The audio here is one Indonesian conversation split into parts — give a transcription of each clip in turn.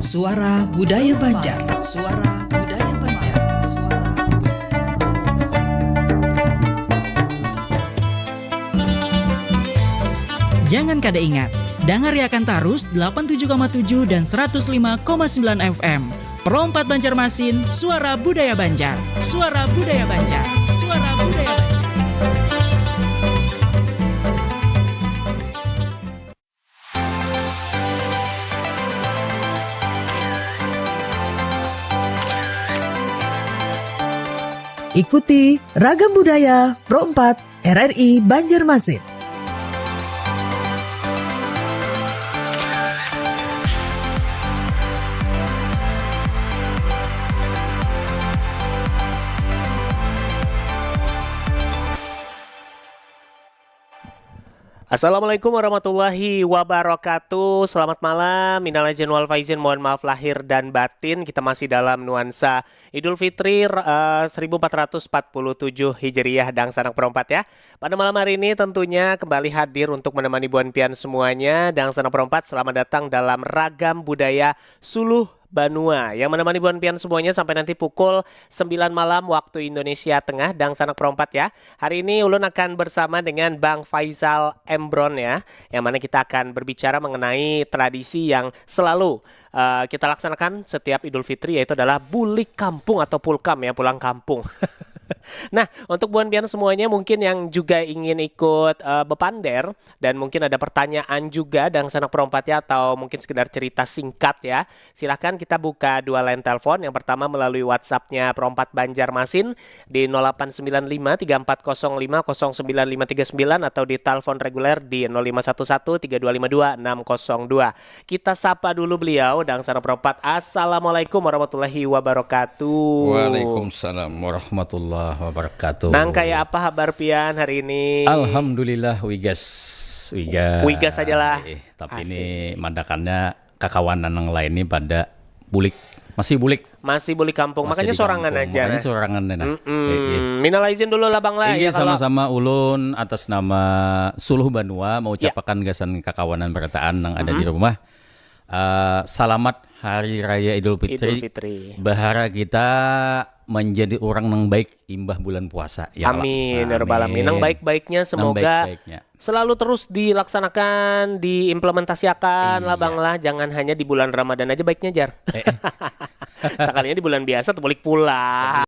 Suara Budaya Banjar. Suara Budaya Banjar. Suara Budaya Banjar. Jangan kada ingat, dangariakan tarus 87,7 dan 105,9 FM. Pro 4 Banjarmasin, Suara Budaya Banjar. Suara Budaya Banjar. Suara Budaya Banjar. Ikuti Ragam Budaya Pro 4 RRI Banjarmasin. Assalamualaikum warahmatullahi wabarakatuh. Selamat malam, minal aidin wal faizin, mohon maaf lahir dan batin. Kita masih dalam nuansa Idul Fitri 1447 Hijriah dan Sanak Perempat ya. Pada malam hari ini tentunya kembali hadir untuk menemani Buan Pian semuanya. Dan Sanak Perempat, selamat datang dalam Ragam Budaya Suluh Banua yang menemani Buan Pian semuanya sampai nanti pukul 9 malam waktu Indonesia Tengah dan Sanak Perempat ya. Hari ini Ulun akan bersama dengan Bang Faizal Embron ya, yang mana kita akan berbicara mengenai tradisi yang selalu kita laksanakan setiap Idul Fitri, yaitu adalah bulik kampung atau pulkam ya, pulang kampung. Nah, untuk Buan Pian semuanya mungkin yang juga ingin ikut bepander dan mungkin ada pertanyaan juga dan Sanak Perempat ya, atau mungkin sekedar cerita singkat ya, silahkan kita buka dua line telepon. Yang pertama melalui WhatsApp-nya Perempat Banjarmasin di 0895 3405 09539 atau di telepon reguler di 0511 3252 602. Kita sapa dulu beliau dan Sanak Perempat. Assalamualaikum warahmatullahi wabarakatuh. Waalaikumsalam warahmatullahi wabarakatuh. Nang kayak apa kabar Pian hari ini? Alhamdulillah wigas aja lah. Tapi Asik. ini mandakannya kakawanan yang lain ini pada bulik, masih bulik kampung, masih makanya di sorangan kampung. aja. Makanya sorangan nah. Minal aizin dulu lah Bang lah. Iya, Ya, kalau- sama-sama ulun atas nama Suluh Banua mau ucapakan gasan kakawanan berataan yang ada di rumah. Selamat Hari Raya Idul Idul Fitri. Fitri. Bahara kita menjadi orang yang baik imbah bulan puasa. Ya Allah. Amin ya rabbal alamin. Yang baik-baiknya semoga baik-baiknya. selalu terus dilaksanakan, diimplementasikan lah Iya. Bang lah. Jangan hanya di bulan Ramadan aja baiknya Jar. Sekalinya di bulan biasa tuh balik pulang.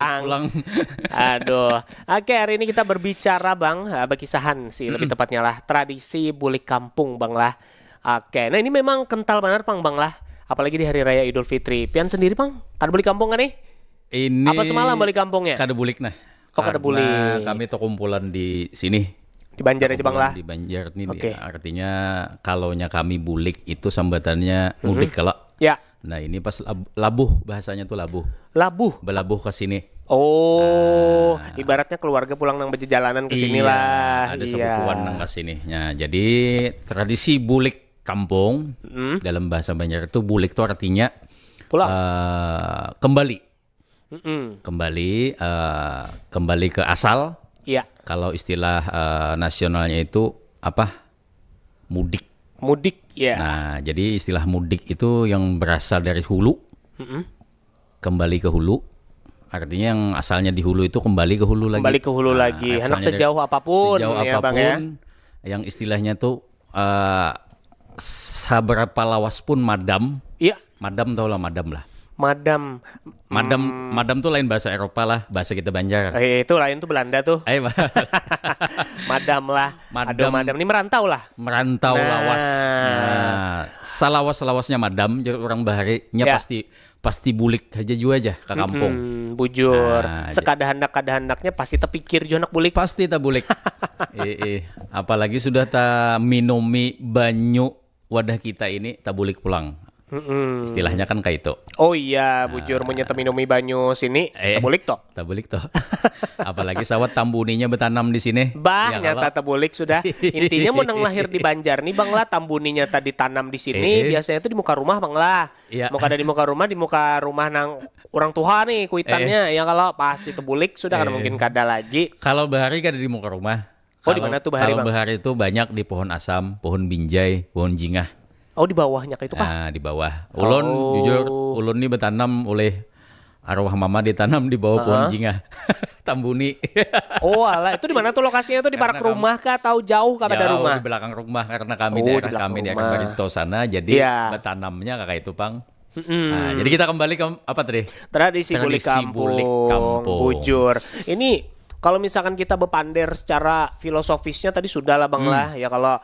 Aduh. Oke, hari ini kita berbicara Bang, berkisahan sih lebih tepatnya lah, tradisi bulik kampung Bang lah. Oke, nah ini memang kental banget Bang lah. Apalagi di hari raya Idul Fitri. Pian sendiri Bang, kan bulik kampung kan nih? Ini Apa semalam balik kampungnya? kada bulik nah. Oh, kada Karena bulik. kami tuh kumpulan di sini. Di Banjar aja Bang lah. Di Banjar nih. Oke. Artinya kalaunya kami bulik itu sambatannya mudik kalau. Ya, Nah, ini pas labuh, bahasanya tuh labuh. labuh. Belabuh ke sini. Oh, ibaratnya keluarga pulang nang berjalanan ke sini lah. Ada Iya. sepupuan nang ke sini. Nah, jadi tradisi bulik kampung dalam bahasa Banjar itu bulik itu artinya Pulang. kembali. Mm-mm. Kembali ke asal. Iya, Kalau istilah nasionalnya itu apa? Mudik. mudik ya. Nah, jadi istilah mudik itu yang berasal dari hulu, kembali ke hulu. Artinya yang asalnya di hulu itu kembali ke hulu lagi. Kembali ke hulu lagi. Anak asalnya sejauh apapun sejauh ya Bang ya. yang istilahnya tuh seberapa lawas pun madam. Iya, Madam tau lah, madam lah. Madam. Madam tuh lain bahasa Eropa lah, bahasa kita Banjar. Itu lain tuh Belanda tuh. Madam lah. Aduh, madam ini merantau lah. Merantau Nah. lawas. Nah, salawas-lawasnya madam, jadi orang baharinya Ya. pasti bulik aja juga aja ke kampung. Bujur. Nah, Sekadahandak-kadahandaknya pasti terpikir jo anak bulik. Pasti tak bulik. Apalagi sudah tak minumi banyu wadah kita ini tak bulik pulang. Istilahnya kan kayak itu. Oh iya, bujur mau nyata minumi banyu sini, tebulik toh. Tak bulik toh. Apalagi sawat tambuninya bertanam di sini. Bah, Ya, nyata kalau- tebulik sudah. Intinya mau nang lahir di Banjar nih Bang lah, tambuninya tadi tanam di sini, biasanya itu di muka rumah Bang lah. Iya. Mau kada di muka rumah nang orang tua nih kuitannya. Yang kalau pasti tebulik sudah kan mungkin kada lagi. Kalau bahari kan ada di muka rumah. Oh, di mana tuh bahari, Kalau Bang? bahari itu banyak di pohon asam, pohon binjai, pohon jingah. Oh, di bawahnya kayak itu kah? Nah, di bawah. Ulun jujur, ulun ini bertanam oleh arwah mama, ditanam di bawah pohon jingga. Tambuni. Oh, alah, itu di mana tuh lokasinya tuh, di barak rumah kah atau jauh kah pada Jauh rumah? di belakang rumah karena kami Oh, di daerah belakang kami daerah rumah. Barito sana, jadi Iya. bertanamnya kayak itu, Pang. Nah, jadi kita kembali ke apa tadi? Tradisi bulik Tradisi bulik kampung. Bujur. Ini kalau misalkan kita bepander secara filosofisnya tadi sudah lah Bang lah ya, kalau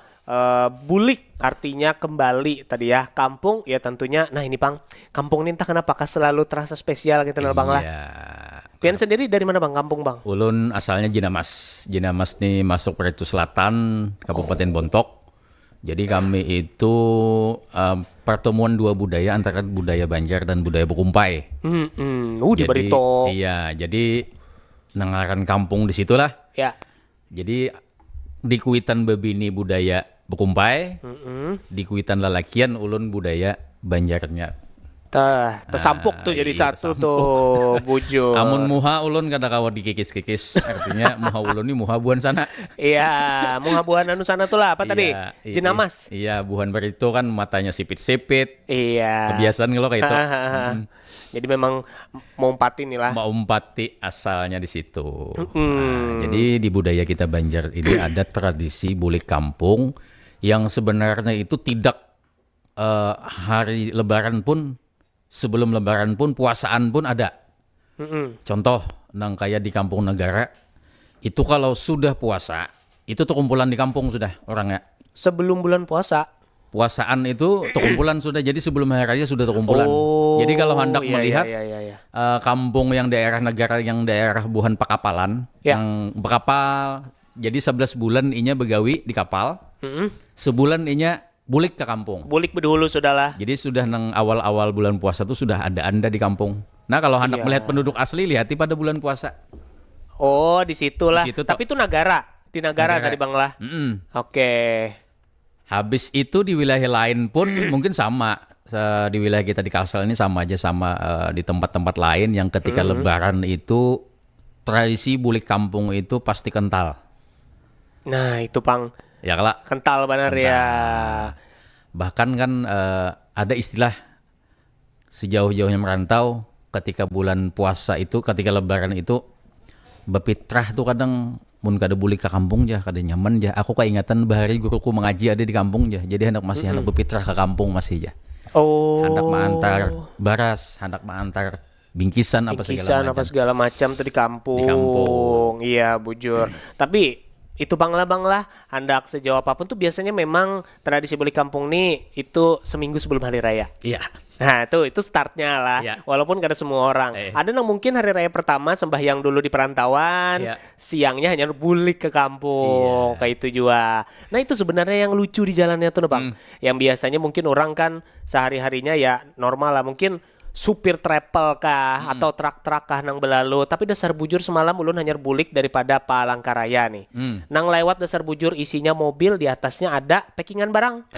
bulik artinya kembali tadi ya, kampung ya tentunya. Nah ini Bang, kampung ini entah kenapakah selalu terasa spesial gitu lah Bang lah. Iya. Pian sendiri dari mana Bang, kampung Bang? Ulun asalnya Jinamas. Jinamas nih masuk Barito Selatan, Kabupaten Bontok. Jadi kami itu pertemuan dua budaya antara budaya Banjar dan budaya Bukumpai. Di Barito. Iya, jadi nengaran kampung di situlah. Ya. Jadi di Kuitan Bebini budaya Bukumpai, di Kuitan Lalakian ulun budaya Banjarnya. Tersampuk tuh jadi satu tuh bujur. Amun muha ulun kada kawa dikikis-kikis, artinya muha ulun ini muha buan sana. Iya, muha buahan anu sana tuh lah apa tadi? Iya, Jinamas. Iya, buhan Barito kan matanya sipit-sipit. Iya. Kebiasaan kalau kayak itu. Jadi memang mau umpatin nih lah. Mau umpati asalnya di situ. Nah, jadi di budaya kita Banjar ini ada tradisi bulik kampung yang sebenarnya itu tidak hari Lebaran pun, sebelum Lebaran pun, puasaan pun ada. Contoh, nang kayak di Kampung Negara, itu kalau sudah puasa, itu tuh kumpulan di kampung sudah orangnya. Sebelum bulan puasa. Puasaan itu kumpulan sudah, jadi sebelum hari raya sudah kumpulan. Jadi kalau hendak melihat kampung yang daerah negara, yang daerah buhan pakapalan, yang berkapal, jadi 11 bulan inya begawi di kapal, sebulan inya bulik ke kampung. Bulik bedulu sudahlah. Jadi sudah nang awal-awal bulan puasa tuh sudah ada anda di kampung. Nah kalau hendak melihat penduduk asli, lihati pada bulan puasa. Oh, di situlah. Di situ Tapi itu negara, di negara tadi Bang lah. Oke. Habis itu di wilayah lain pun mungkin sama. Di wilayah kita di Kalsel ini sama aja, sama di tempat-tempat lain yang ketika Lebaran itu tradisi bulik kampung itu pasti kental. Nah itu Bang, Ya kalau kental benar ya. bahkan kan ada istilah sejauh-jauhnya merantau ketika bulan puasa itu, ketika Lebaran itu bepitrah tuh kadang mun kada bulik ke kampung jah, kada nyaman jah. Aku keingatan bahari guruku mengaji ada di kampung jah. Jadi hendak masih hendak bepitrah ke kampung masih jah. Oh. Hendak mengantar baras, hendak mengantar bingkisan apa segala macam. segala macam tuh di kampung. Di kampung. Iya, bujur. Tapi itu Bang lah, hendak sejauh apapun tuh biasanya memang tradisi bulik kampung nih itu seminggu sebelum hari raya. Iya. Nah itu startnya lah. Iya. Walaupun gak ada semua orang. Ada yang mungkin hari raya pertama sembahyang dulu di perantauan, Iya. siangnya hanya bulik ke kampung, kayak itu juga. Nah itu sebenarnya yang lucu di jalannya tuh Bang. Yang biasanya mungkin orang kan sehari-harinya ya normal lah, mungkin supir travel kah atau truk-truk kah nang belalu, tapi dasar bujur semalam ulun hanya bulik daripada Palangkaraya nih. Nang lewat dasar bujur isinya mobil, di atasnya ada packingan barang.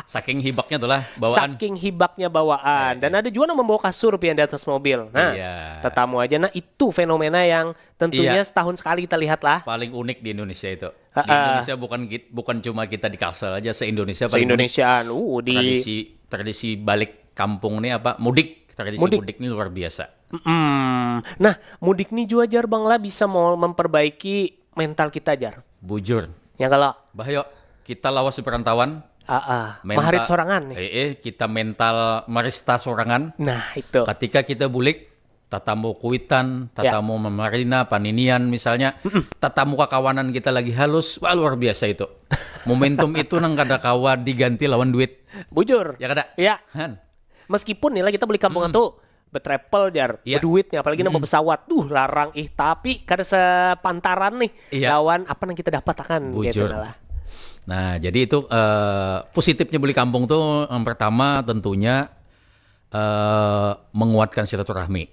Saking hibaknya tuh lah bawaan. Saking hibaknya bawaan. Dan ada juga yang membawa kasur pian di atas mobil. Nah, tetamu aja. Nah itu fenomena yang tentunya setahun sekali kita lihat lah. Paling unik di Indonesia itu. Di Indonesia bukan cuma kita di Kalsel aja, se-Indonesia paling Se-Indonesiaan. tradisi balik kampung nih apa? Mudik. Tradisi mudik ini luar biasa. Nah, mudik nih juga jar Bang lah bisa mau memperbaiki mental kita jar. Bujur. Ya kalau Bahyo, kita lawas di perantauan. maharit sorangan nih. Kita mental marista sorangan. Nah, itu. Ketika kita bulik, tatamu kuitan, tatamu memarina, paninian misalnya, tatamu kakawanan kita lagi halus, wah luar biasa itu. Momentum itu nang kada kawa diganti lawan duit. Bujur. Ya kada? Iya. Han. Meskipun nih lah kita beli kampungan tuh betravel jar, berduitnya apalagi nambah pesawat. Larang tapi kada sepantaran nih lawan apa yang kita dapat akan gitu lah. Nah, jadi itu positifnya beli kampung tuh yang pertama tentunya menguatkan silaturahmi.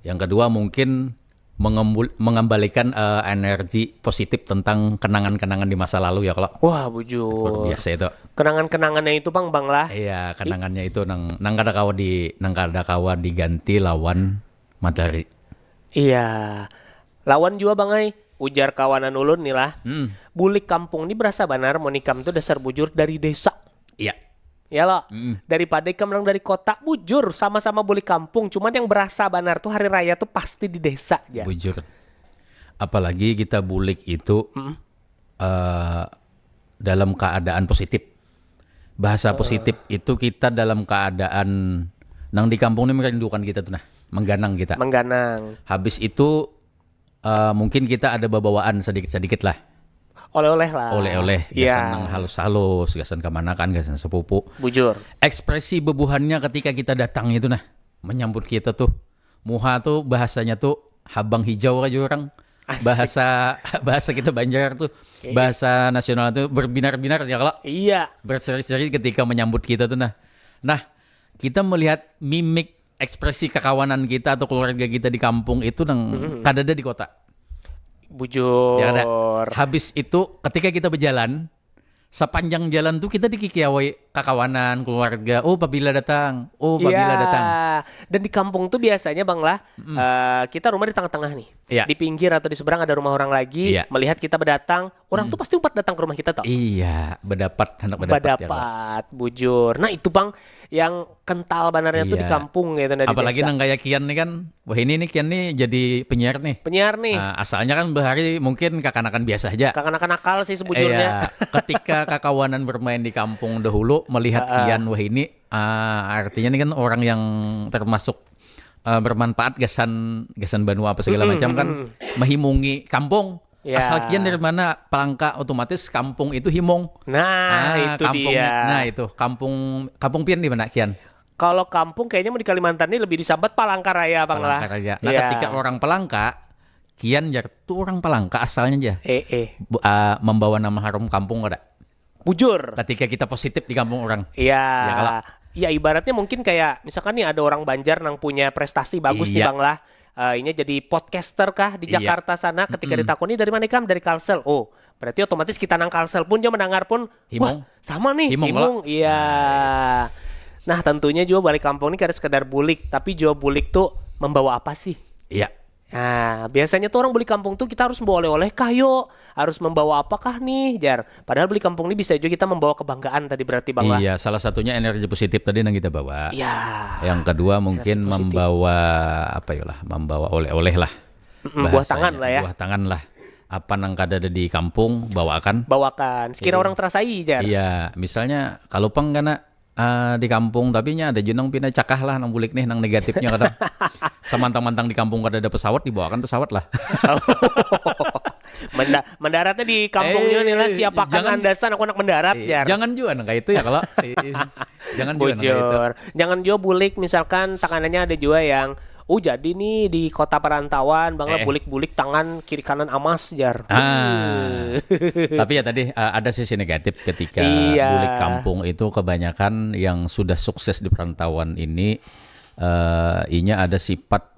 Yang kedua mungkin mengembalikan energi positif tentang kenangan-kenangan di masa lalu ya kalau. Wah, bujur. Luar biasa itu. Kenangan-kenangannya itu Bang lah. Iya, kenangannya itu nang kada kawa diganti lawan materi. Iya. Lawan juga Bang ai. Ujar kawanan ulun nih lah. Bulik kampung ini berasa benar mau nikam tuh dasar bujur dari desa. Iya. Ya lo, daripada ikam dari kota, bujur sama-sama bulik kampung. Cuman yang berasa benar tuh hari raya tuh pasti di desa aja. Bujur. Apalagi kita bulik itu dalam keadaan positif. Bahasa positif itu kita dalam keadaan nang di kampung ini merindukan kita tuh mengganang kita. Mengganang. Habis itu mungkin kita ada bawaan sedikit-sedikit lah. Oleh-oleh lah. Oleh-oleh, gasan nang halus-halus, gasan kemanakan, gasan sepupu. Bujur. Ekspresi bebuhannya ketika kita datang itu menyambut kita tuh. Muha tuh bahasanya tuh habang hijau aja orang. Asik. Bahasa kita Banjar tuh, bahasa nasional tuh berbinar-binar ya kalau. Iya. Berseri-seri ketika menyambut kita tuh Nah, kita melihat mimik ekspresi kekawanan kita atau keluarga kita di kampung itu kadada di kota. Bujur. Ya ada. Habis itu ketika kita berjalan, sepanjang jalan tuh kita dikikiawai kakawanan, keluarga. Oh, Babila datang. Oh, Babila datang. Dan di kampung tuh biasanya Bang Lah, kita rumah di tengah-tengah nih. Iya. Di pinggir atau di seberang ada rumah orang lagi. Iya. Melihat kita berdatang, orang tuh pasti umpat datang ke rumah kita toh. Iya, hendak berdapat. Ya, Berdapat, bujur. Nah itu Bang, yang kental banarnya tuh di Iya. kampung gitu. Dari apalagi desa. nang kayak Kian nih kan. Wah ini nih Kian nih jadi penyiar nih. Penyiar nih. Nah, asalnya kan bahari mungkin kakanakan biasa aja. Kakak-kakak nakal sih sebujurnya. Iya, ketika kakawanan bermain di kampung dahulu melihat Kian, wah ini artinya ini kan orang yang termasuk bermanfaat gasan Banua apa segala macam kan menghimungi kampung. Ya. Asal Kian dari mana Palangka otomatis kampung itu himong. Nah itu kampungnya, dia. Nah itu kampung Pian di mana Kian? Kalau kampung kayaknya mau di Kalimantan ini lebih disambat Palangkaraya Bang Lah. Palangkaraya. Nah Iya. ketika orang Palangka, Kian jar tuh orang Palangka asalnya aja. Membawa nama harum kampung ada. Bujur. Ketika kita positif di kampung orang. Iya. Ya, kalau Ya ibaratnya mungkin kayak misalkan nih ada orang Banjar yang punya prestasi bagus nih Iya. Bang Lah. Ini jadi podcaster kah di Iya. Jakarta sana ketika ditakoni dari mana Kam? Dari Kalsel. Oh, berarti otomatis kita nang Kalsel pun dia mendengar pun Himong. wah, sama nih Himong, Himong. Iya. Nah, tentunya juga balik kampung ini kada sekedar bulik, tapi juga bulik tuh membawa apa sih? iya. Nah, biasanya tuh orang beli kampung tuh kita harus membawa oleh-oleh kah yuk? Harus membawa apakah nih, Jar? Padahal beli kampung ini bisa juga kita membawa kebanggaan tadi berarti Bang Lah. Iya, salah satunya energi positif tadi yang kita bawa. Iya. Yang kedua mungkin positif. membawa oleh-oleh lah. Buah Bahasanya, tangan lah ya. Buah tangan lah. Apa nang kada ada di kampung bawakan. Bawakan. Sekira orang terasai, Jar. Iya, misalnya kalau peng karena di kampung tapi nya ada junang pindah cakah lah nang bulik nih nang negatifnya kata. Samantang-mantang di kampung kada ada pesawat dibawakan pesawat lah. Mendaratnya di kampungnya nih lah, siapakan jangan- landasan aku nak mendarat, Jar. Jangan juga nang kayak itu ya kalau. Jangan juga nang kayak itu. Bocor. Jangan juga bulik misalkan tangannya ada juga yang jadi nih di kota perantauan Bang Lah bulik-bulik tangan kiri kanan amas, Jar. Tapi ya tadi ada sisi negatif ketika Iya. bulik kampung itu kebanyakan yang sudah sukses di perantauan ini inya ada sifat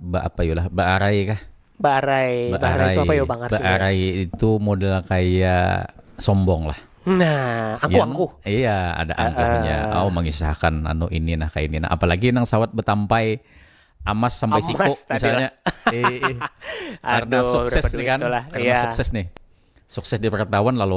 baarai kah? Barai itu apa ya Bang artinya? Baarai itu model kayak sombong lah. Nah, aku. Iya, ada angkuhnya. Mengisahkan ini kayak ini. Apalagi nang sawat betampai amas sampai Amas siku tadi misalnya. Karena Aduh, sukses berapa nih duit kan. itulah. Karena Iya. sukses nih. Sukses di perantauan lalu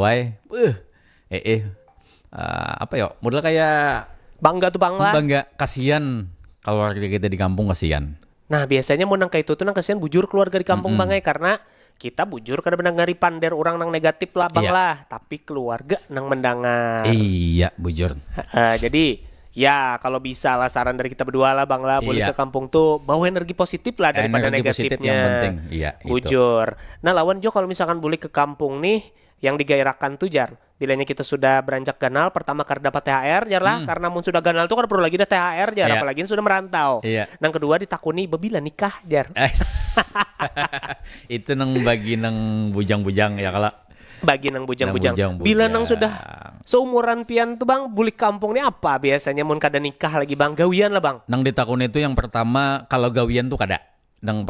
model kayak Bangga tuh Bang Lah. bangga, kasihan kalau warga kita di kampung kasihan. Nah, biasanya mau nang kayak itu tuh nang kasihan bujur keluarga di kampung Bang karena kita bujur kada mendengar pander orang nang negatif lah Bang Iya. Lah, tapi keluarga nang mendengar. Iya, bujur. Jadi ya kalau bisa lah saran dari kita berdua lah Bang Lah, boleh Iya. ke kampung tuh bawa energi positif lah daripada Energi positif negatifnya. yang penting. Iya, itu. Bujur. Nah lawan Jo kalau misalkan boleh ke kampung nih yang digairahkan tuh Jar. Bilanya kita sudah beranjak ganal, pertama karena dapat THR Jar lah, karena mun sudah ganal tuh kan perlu lagi ada THR Jar, Iya. apalagi sudah merantau. Iya. Yang kedua ditakuni bebila nikah Jar. Itu nang bagi nang bujang-bujang ya kalau. Bagi nang bujang-bujang. Nang bujang-bujang. Bila nang sudah seumuran pian tuh Bang, bulik kampung ini apa biasanya mun kada nikah lagi Bang? Gawian lah Bang. Nang ditakun itu yang pertama kalau gawian tuh kada. Nang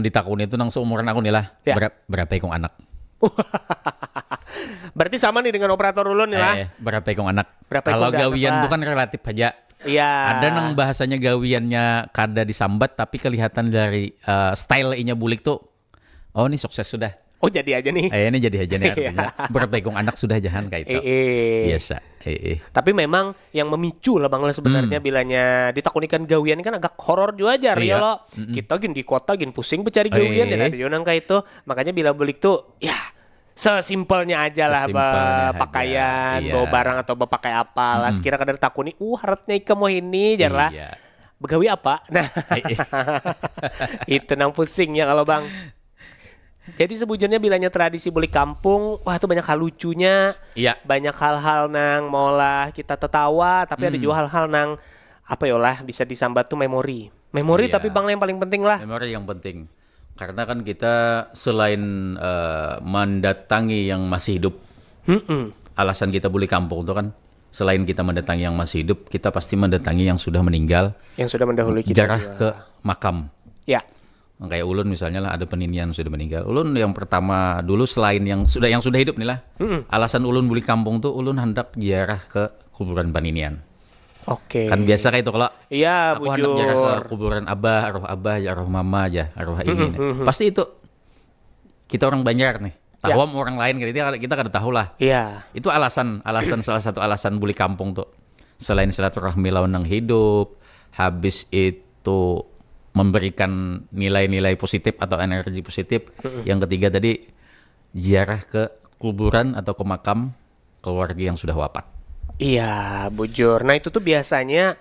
ditakun itu nang seumuran aku nih lah. Ya. Berapa ikong anak? Berarti sama nih dengan operator ulun nih lah. Berapa ikong anak? Berapa Kalau ikong anak gawian lah. tuh kan relatif aja. Iya. Ada nang bahasanya gawiannya kada disambat tapi kelihatan dari style-nya bulik tuh. Oh ini sukses sudah. Oh jadi aja nih. Ini jadi aja nih artinya. Berpegung anak sudah jahan kayak itu. Biasa. Tapi memang yang memicu lah Bang lah sebenarnya bilanya ditakunikan gawian ini kan agak horor juga aja ya lo. Kita gin di kota gin pusing mencari gawian dan ada yang kayak itu. Makanya bila belik tuh ya sesimpelnya aja lah pakaian, bawa barang atau bawa pakai apa lah. Sekira kadar takuni, haratnya ika mau ini jar lah. Begawi apa? Nah, itu nang pusing ya kalau Bang. Jadi sebujurnya bilanya tradisi balik kampung, wah itu banyak hal lucunya, banyak hal-hal nang maulah kita tertawa, tapi ada juga hal-hal nang apa ya lah bisa disambat tuh memori, tapi Bang yang paling penting lah. Memori yang penting, karena kan kita selain mendatangi yang masih hidup, alasan kita balik kampung itu kan selain kita mendatangi yang masih hidup, kita pasti mendatangi yang sudah meninggal, yang sudah mendahului kita. Jarah ke makam. Ya. Kayak ulun misalnya lah ada peninian sudah meninggal. Ulun yang pertama dulu selain yang sudah hidup nih lah. Alasan ulun beli kampung tuh ulun hendak ziarah ke kuburan paninian. Oke. Kan biasa kayak itu kalau. Iya, aku hendak ziarah ke kuburan arwah mama aja, arwah ini. Pasti itu kita orang Banjar nih. Tahu orang lain kita kada tahu lah. Iya. Itu alasan salah satu alasan beli kampung tuh. Selain silaturahmi lawan nang hidup, habis itu memberikan nilai-nilai positif atau energi positif. Yang ketiga tadi ziarah ke kuburan atau ke makam keluarga yang sudah wafat. Iya, bujur. Nah itu tuh biasanya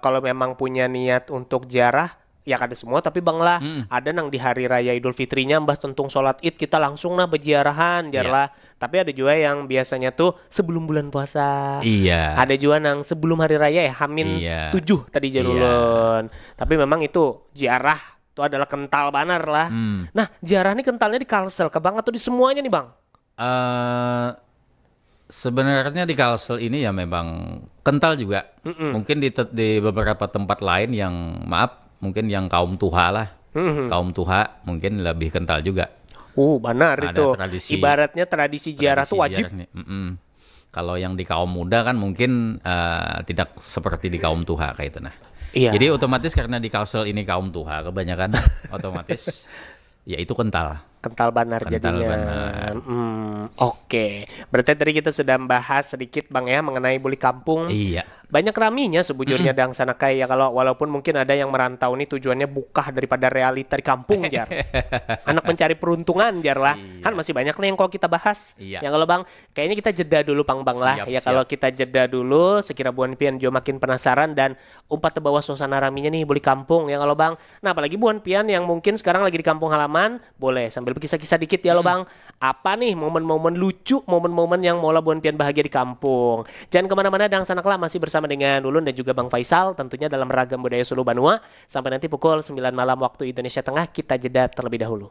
kalau memang punya niat untuk ziarah, ya kada semua tapi Bang lah ada nang di hari raya Idul Fitrinya mbas tentung sholat Id kita langsung nah berziarahan jar lah. Tapi ada juga yang biasanya tuh sebelum bulan puasa. Iya. Ada juga nang sebelum hari raya ya Hamin 7 tadi jarulun. Tapi memang itu ziarah itu adalah kental banar lah. Nah ziarah ini kentalnya di Kalsel ke Bang atau di semuanya nih Bang? Sebenarnya di Kalsel ini ya memang kental juga. Mungkin di beberapa tempat lain yang mungkin yang kaum tuha lah, kaum tuha mungkin lebih kental juga. Benar ada itu. Tradisi, ibaratnya tradisi ziarah tuh wajib. Kalau yang di kaum muda kan mungkin tidak seperti di kaum tuha kayak itu nah. Iya. Jadi otomatis karena di Kalsel ini kaum tuha kebanyakan, otomatis ya itu kental. Kental banar jadinya. Oke. Berarti tadi kita sudah membahas sedikit Bang ya mengenai buli kampung. Iya. Banyak raminya sebujurnya dang sana kayak ya kalau walaupun mungkin ada yang merantau nih tujuannya buka daripada realita di kampung jar. Anak mencari peruntungan jar lah. Kan masih banyak nih yang kalau kita bahas. Ya kalau Bang, kayaknya kita jeda dulu Bang lah. Ya kalau kita jeda dulu sekira Buan Pian juga makin penasaran dan umpat terbawa suasana raminya nih buli kampung ya kalau Bang. Nah, apalagi Buan Pian yang mungkin sekarang lagi di kampung halaman, boleh sambil berkisah-kisah dikit ya lo Bang. Apa nih momen-momen lucu, momen-momen yang mau Buan Pian bahagia di kampung. Jangan kemana-mana dang sanaklah masih bersama dengan Ulun dan juga Bang Faisal tentunya dalam Ragam Budaya Solo Banua sampai nanti pukul 9 malam waktu Indonesia Tengah. Kita jeda terlebih dahulu.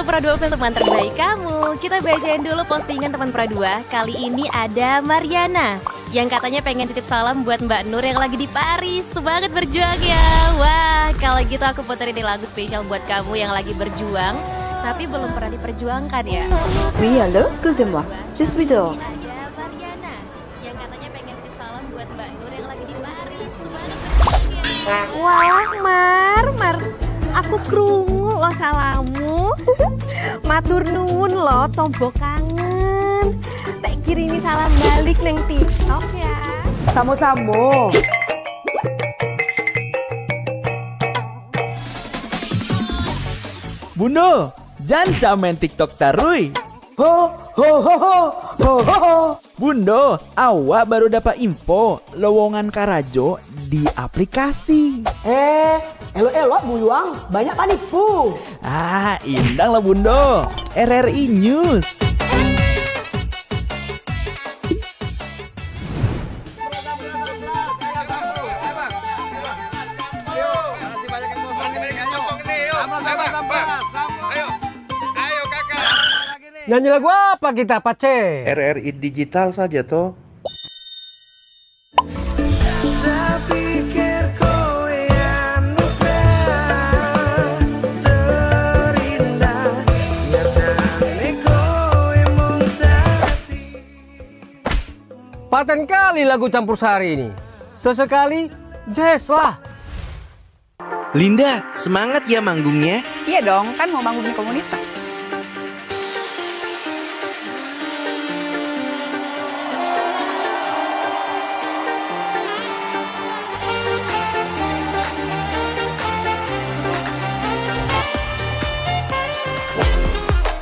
Pradua untuk teman terbaik kamu. Kita bacain dulu postingan teman Pradua. Kali ini ada Mariana yang katanya pengen titip salam buat Mbak Nur yang lagi di Paris. Semangat berjuang ya. Wah, kalau gitu aku puterin lagu spesial buat kamu yang lagi berjuang tapi belum pernah diperjuangkan ya. Oui, allô, excusez-moi, je suis dehors. Ada Mariana yang katanya pengen titip salam buat Mbak Nur yang lagi di Paris. Semangat berjuang ya. Wah, Mar, aku krungu lo salamu. Matur nuwun lo, tombo kangen. Tak kirimi salam balik neng TikTok ya. Samo-samo. Bundo, jangan main TikTok tarui. Ho ho ho ho ho ho ho. Bundo, awak baru dapat info lowongan Karajo di aplikasi. Elok-elok buyuang, banyak panipu. Indang lah Bundo. RRI News. Nyanyi lagu apa kita, Pace? RRI digital saja toh. Paten kali lagu campur sari ini. Sesekali jazz lah. Linda, semangat ya manggungnya. Iya dong, kan mau bangun di komunitas.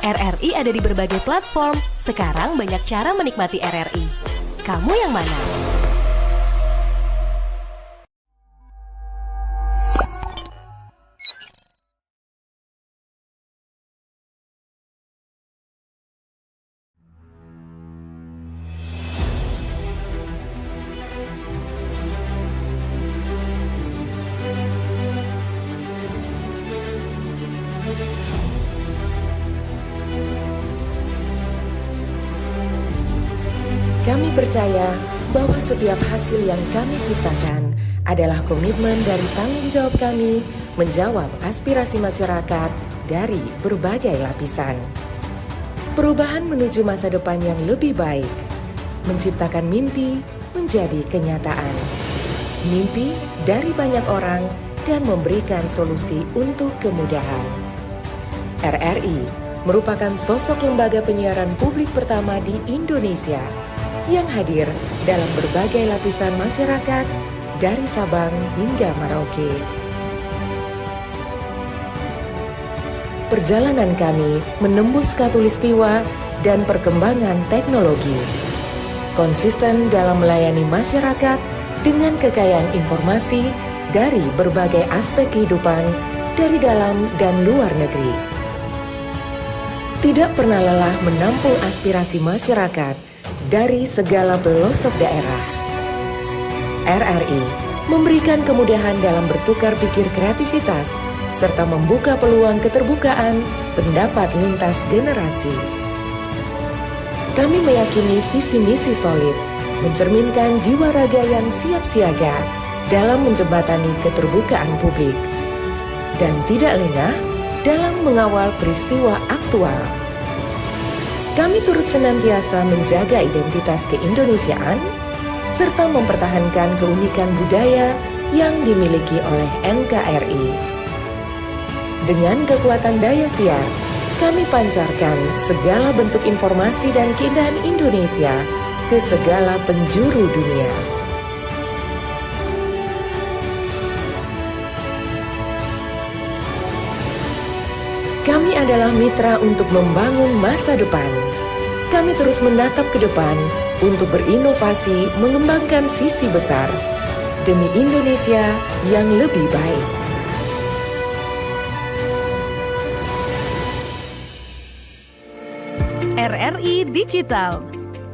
RRI ada di berbagai platform. Sekarang banyak cara menikmati RRI. Kamu yang mana? Kami percaya bahwa setiap hasil yang kami ciptakan adalah komitmen dari tanggung jawab kami menjawab aspirasi masyarakat dari berbagai lapisan. Perubahan menuju masa depan yang lebih baik, menciptakan mimpi menjadi kenyataan. Mimpi dari banyak orang dan memberikan solusi untuk kemudahan. RRI merupakan sosok lembaga penyiaran publik pertama di Indonesia yang hadir dalam berbagai lapisan masyarakat dari Sabang hingga Merauke. Perjalanan kami menembus khatulistiwa dan perkembangan teknologi. Konsisten dalam melayani masyarakat dengan kekayaan informasi dari berbagai aspek kehidupan dari dalam dan luar negeri. Tidak pernah lelah menampung aspirasi masyarakat dari segala pelosok daerah. RRI memberikan kemudahan dalam bertukar pikir kreativitas serta membuka peluang keterbukaan pendapat lintas generasi. Kami meyakini visi misi solid mencerminkan jiwa raga yang siap siaga dalam menjembatani keterbukaan publik dan tidak lengah dalam mengawal peristiwa aktual. Kami turut senantiasa menjaga identitas keindonesiaan serta mempertahankan keunikan budaya yang dimiliki oleh NKRI. Dengan kekuatan daya siar, kami pancarkan segala bentuk informasi dan keindahan Indonesia ke segala penjuru dunia. Kami adalah mitra untuk membangun masa depan. Kami terus menatap ke depan untuk berinovasi mengembangkan visi besar demi Indonesia yang lebih baik. RRI Digital.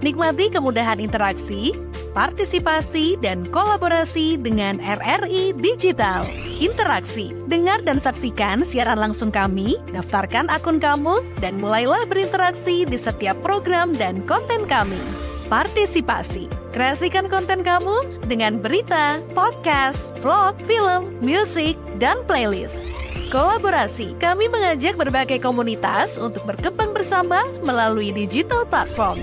Nikmati kemudahan interaksi, partisipasi, dan kolaborasi dengan RRI Digital. Interaksi, dengar dan saksikan siaran langsung kami, daftarkan akun kamu, dan mulailah berinteraksi di setiap program dan konten kami. Partisipasi, kreasikan konten kamu dengan berita, podcast, vlog, film, musik, dan playlist. Kolaborasi, kami mengajak berbagai komunitas untuk berkembang bersama melalui digital platform.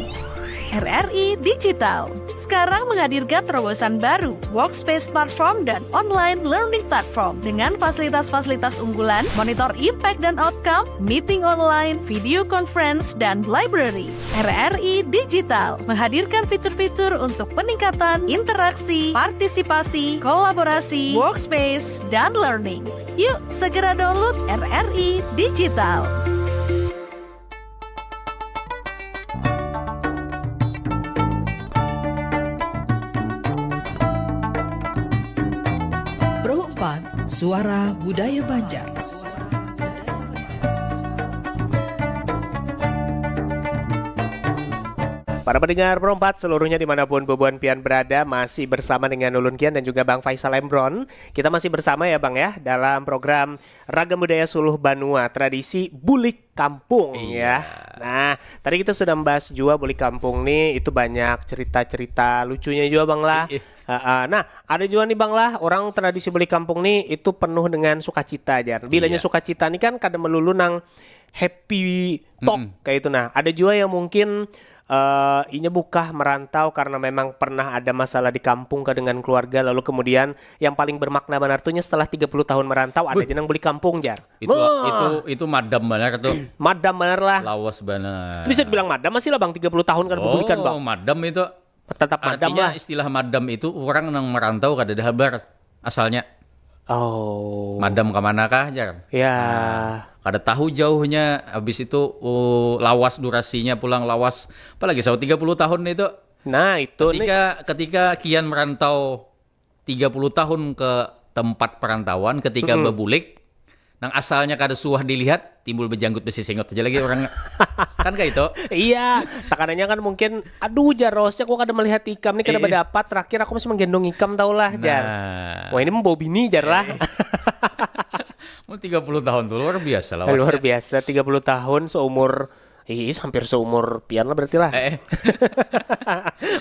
RRI Digital sekarang menghadirkan terobosan baru, workspace platform dan online learning platform dengan fasilitas-fasilitas unggulan, monitor impact dan outcome, meeting online, video conference, dan library. RRI Digital menghadirkan fitur-fitur untuk peningkatan interaksi, partisipasi, kolaborasi, workspace, dan learning. Yuk, segera download RRI Digital. Suara Budaya Banjar. Para pendengar Pro 4 seluruhnya dimanapun Boboan Pian berada, masih bersama dengan Ulun Kian dan juga Bang Faisal Embron. Kita masih bersama ya Bang ya dalam program Ragam Budaya Suluh Banua, tradisi bulik kampung ya. Nah, tadi kita sudah membahas juga bulik kampung nih, itu banyak cerita-cerita lucunya juga Bang lah. Nah, ada juga nih Bang lah, orang tradisi bulik kampung nih itu penuh dengan sukacita aja. Bilanya sukacita nih kan kadang melulu nang happy talk kayak itu. Nah, ada juga yang mungkin inya buka merantau karena memang pernah ada masalah di kampung dengan keluarga, lalu kemudian yang paling bermakna benar tuhnya setelah 30 tahun merantau ada jenang beli kampung jar. Itu madam benar tuh. Madam benar lah. Lawas benar. Bisa dibilang madam masih lah Bang 30 tahun kan bulikan Bang. Madam itu tetap madam artinya lah. istilah madam itu orang yang merantau kada ada habar asalnya. Oh. Madam kemana kah jar? Ya. Kada tahu jauhnya, habis itu lawas durasinya pulang lawas, apalagi 30 tahun itu. Nah itu ketika kian merantau 30 tahun ke tempat perantauan, ketika bebulik, nang asalnya kada suah dilihat, timbul bejanggut besi sengot aja lagi orang kan kayak itu. Iya, tekanannya kan mungkin, aduh jarosnya kok kada melihat ikam nih kada berdapat, terakhir aku masih menggendong ikam tau lah jar. Wah ini membawa bini jar lah. Mau 30 tahun tuh luar biasa lah. Luar biasa 30 tahun seumur hampir seumur pian lah berarti lah.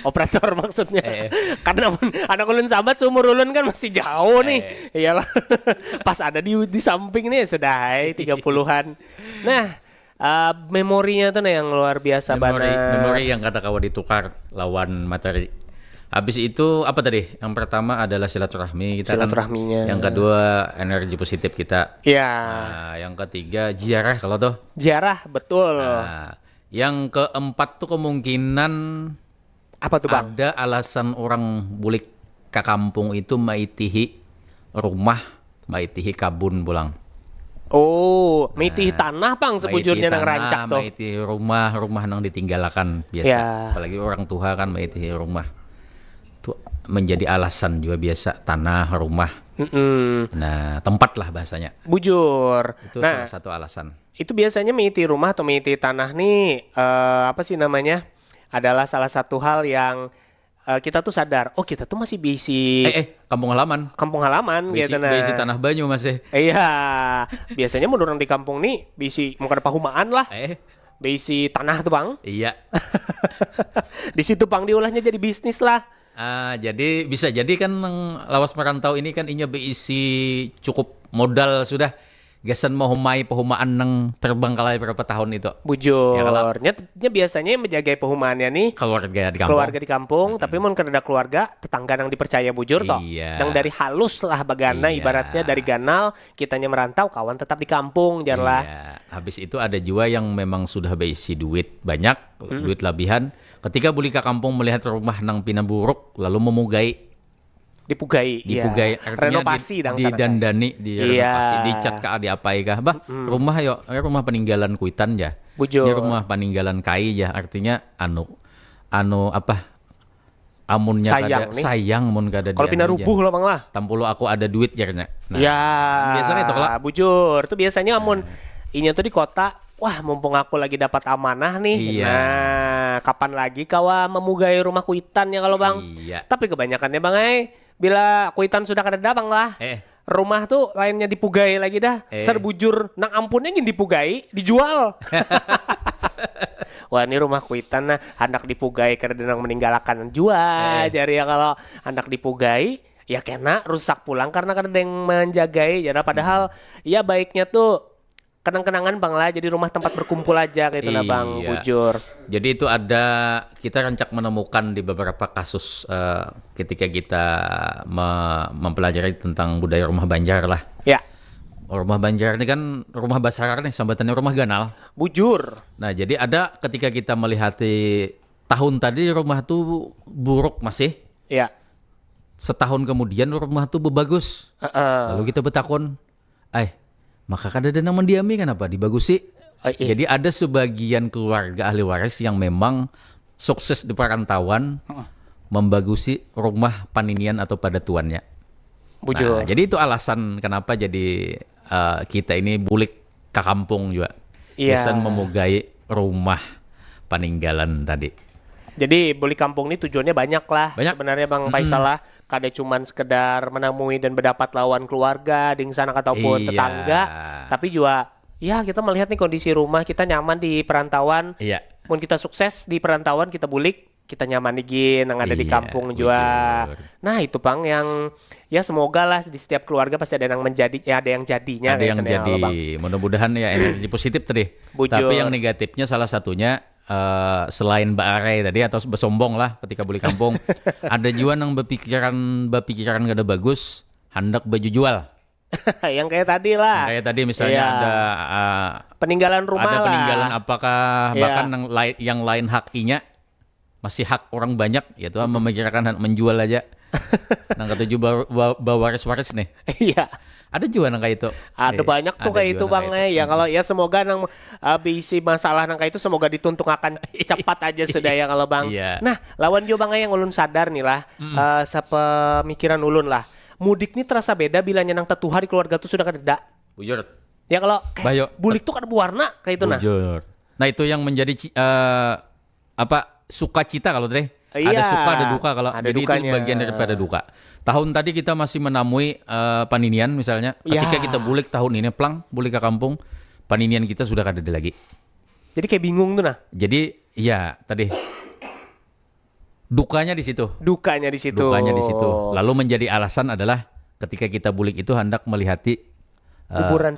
Operator maksudnya. Karena anak ulun sahabat seumur ulun kan masih jauh nih. Iyalah. Pas ada di samping nih sudah 30-an. Nah, memorinya tuh yang luar biasa banget. Memori yang kata kawan ditukar lawan materi. Habis itu apa tadi? Yang pertama adalah silaturahmi kita silaturahminya. Yang kedua energi positif kita. Iya. Nah, yang ketiga ziarah kalau tuh. Ziarah betul. Nah, yang keempat tuh kemungkinan apa tuh Bang? Ada alasan orang bulik ke kampung itu maitihi rumah, maitihi kabun pulang. Oh, maitihi tanah Bang sebujurnya nang rancak tuh. Maitihi rumah nang ditinggalkan biasa. Apalagi orang tua kan maitihi rumah. Itu menjadi alasan juga biasa tanah rumah. Nah tempat lah bahasanya. Bujur. Itu salah satu alasan. Itu biasanya maiti rumah atau maiti tanah nih apa sih namanya? Adalah salah satu hal yang kita tuh sadar. Oh kita tuh masih bisi. Kampung halaman. Kampung halaman gitu nah. Bisi tanah banyu masih. Iya. Biasanya menurut orang di kampung nih bisi mau ada pahumaan lah. Bisi tanah tuh Bang. Iya. Di situ Bang diolahnya jadi bisnis lah. Jadi bisa jadi kan lawas merantau ini kan inya berisi cukup modal sudah gasan mau humai pehumaan nang terbang kalai berapa tahun itu. Bujur. Ya, biasanya yang menjaga pehumaannya nih keluarga di kampung, tapi mun kada keluarga tetangga nang dipercaya bujur toh. Nang dari halus lah bagana ibaratnya dari ganal kitanya merantau kawan tetap di kampung jarlah. Habis itu ada juga yang memang sudah berisi duit banyak, duit lebihan. Ketika buli ke kampung melihat rumah nang pina buruk lalu memugai dipugai renovasi didandani renovasi dicat ka diapai kah rumah rumah peninggalan kuitan ya Bujur. Ini rumah peninggalan kai ya artinya anu apa amunnya sayang mun kada kalau pina rubuh lah Bang lah tampulu aku ada duit jarnya biasanya itu kalau bujur tuh biasanya amun inya tuh di kota wah mumpung aku lagi dapat amanah nih nah kapan lagi kawa memugai rumah kuitan ya kalau Bang tapi kebanyakannya Bang bila kuitan sudah kada Bang lah rumah tuh lainnya dipugai lagi dah serbujur nang ampunnya ingin dipugai dijual. Wah ini rumah kuitan nah hendak dipugai karena nang meninggalkan jual jadi ya kalau hendak dipugai ya kena rusak pulang karena kada ada yang menjagai jadi padahal ya baiknya tuh kenang-kenangan Bang lah jadi rumah tempat berkumpul aja gitu nah Bang bujur. Jadi itu ada kita rancak menemukan di beberapa kasus ketika kita mempelajari tentang budaya rumah Banjar lah. Ya. Rumah Banjar ini kan rumah Basar nih sambatannya rumah ganal. Bujur. Nah jadi ada ketika kita melihat tahun tadi rumah tuh buruk masih. Ya. Setahun kemudian rumah tuh bagus. Lalu kita bertakun, maka kada ada yang mendiami kenapa dibagusi. Jadi ada sebagian keluarga ahli waris yang memang sukses di perantauan membagusi rumah paninian atau padatuannya. Nah, jadi itu alasan kenapa jadi kita ini bulik ke kampung juga. Biasanya memugai rumah peninggalan tadi. Jadi beli kampung ini tujuannya banyak lah sebenarnya Bang Faisal lah. Kada cuman sekedar menemui dan berdapat lawan keluarga, dingsanak ataupun tetangga, tapi juga kita melihat nih kondisi rumah kita nyaman di perantauan. Mun kita sukses di perantauan kita bulik, kita nyaman gin yang ada di Iya, kampung juga. Nah itu Bang yang ya semoga lah di setiap keluarga pasti ada yang menjadi, ya ada yang jadinya. Ada yang gitu ya, jadi, Bang. mudah-mudahan ya energi positif tadi. Bujur. Tapi yang negatifnya salah satunya selain Mbak Are tadi atau bersombong lah ketika beli kampung, ada juga yang berpikiran gak ada bagus, hendak baju jual. Yang kayak tadi lah. Kayak tadi misalnya Iya. ada peninggalan rumah ada lah. peninggalan apakah Iya. bahkan yang lain hakinya masih hak orang banyak, yaitu memikirkan menjual aja. Nang ketujuh bawaris-waris nih. Iya. Ada juga nang kayak itu. Ada banyak tuh ada kayak juga itu nang Bang. kayak itu. Ya kalau ya semoga nang bisi masalah nang kayak itu semoga dituntung akan cepat aja sudah ya kalau Bang. Iya. Nah, lawan juga Bang yang ulun sadar nih lah, sepemikiran ulun lah. Mudik nih terasa beda bila nyenang tetuha di keluarga tuh sudah kada. Bujur. Ya kalau kayak Bayo. bulik tuh kada berwarna kayak itu nah. Bujur. Nah itu yang menjadi sukacita kalau tadi. Iya. Ada suka ada duka kalau Ada jadi dukanya. itu bagian daripada duka. Tahun tadi kita masih menemui paninian misalnya. Ketika Ya. kita bulik tahun ini bulik ke kampung, paninian kita sudah kada ada lagi. Jadi kayak bingung tuh nah. Jadi ya tadi dukanya di situ. Dukanya di situ. Dukanya di situ. Lalu menjadi alasan adalah ketika kita bulik itu hendak melihati Kuburan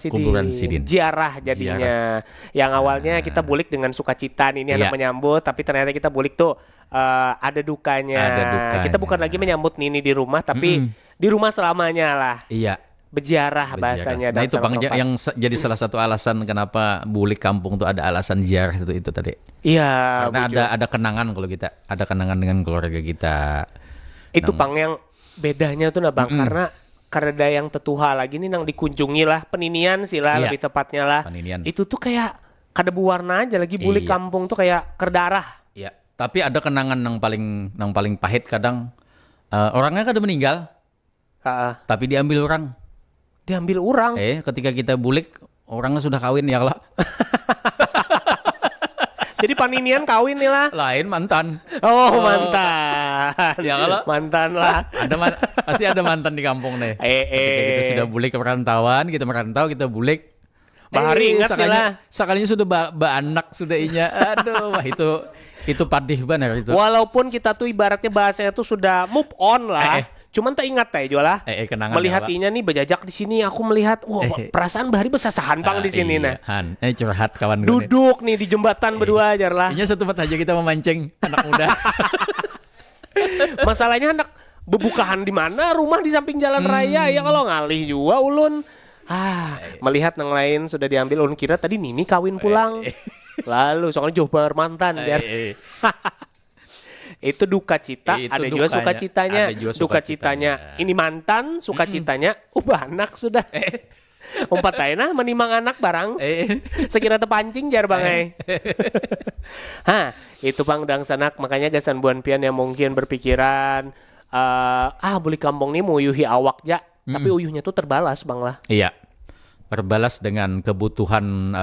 sidin. Ziarah jadinya. Yang awalnya kita bulik dengan sukacita nih, ini Iya. anak menyambut, tapi ternyata kita bulik tuh ada dukanya. Ada dukanya. Kita bukan lagi menyambut Nini di rumah, tapi di rumah selamanya lah. Iya. Berziarah bahasanya. Nah dalam itu Bang Sarang yang jadi salah satu alasan kenapa bulik kampung tuh ada alasan ziarah itu tadi. Iya. Karena bujur. ada kenangan kalau kita, ada kenangan dengan keluarga kita. Itu Bang yang bedanya tuh nah Bang, karena ada yang tetuha lagi nih nang dikunjungi lah, peninian sih lah Iya. lebih tepatnya lah. Peninian. Itu tuh kayak kada berwarna aja lagi bulik Iya. kampung tuh kayak kerdarah. Iya. Tapi ada kenangan yang paling pahit kadang orangnya kada meninggal, tapi diambil orang. Diambil orang. Ketika kita bulik orangnya sudah kawin ya lah. Jadi paninian kawin nih lah. Lain mantan. Oh, mantan. Ya kalau mantan lah. Pasti ada mantan di kampung nih. Ketika kita sudah bulik ke perantauan, kita merantau, kita bulik. Bahari ingat nih lah. Sekalinya sudah anak sudah inya. Aduh, wah itu padih banget itu. Walaupun kita tuh ibaratnya bahasanya tuh sudah move on lah. Cuman tak ingat teh Jola. Kenangan Melihatinya nih berjajak di sini, aku melihat perasaan Bahari besasahan Bang di sini nah. Han, curhat kawan gue. Duduk nih di jembatan berdua aja lah. Ini satu tempat aja kita memancing anak muda. Masalahnya anak bebukahan di mana? Rumah di samping jalan raya ya kalau ngalih juga ulun. Melihat yang lain sudah diambil, ulun kira tadi Nini kawin pulang. Lalu soalnya jauh mantan biar. Itu duka cita, Itu ada juga dukanya, sukacitanya. ada juga Duka citanya. Ini mantan, sukacitanya anak sudah. Umpat aja menimang anak barang. Sekira terpancing jar Bang. Itu Bang dang sanak, makanya gasan buan pian yang mungkin berpikiran beli kampung nih mau uyuhi awak ja, tapi uyuhnya tuh terbalas Bang lah. Iya. Terbalas dengan kebutuhan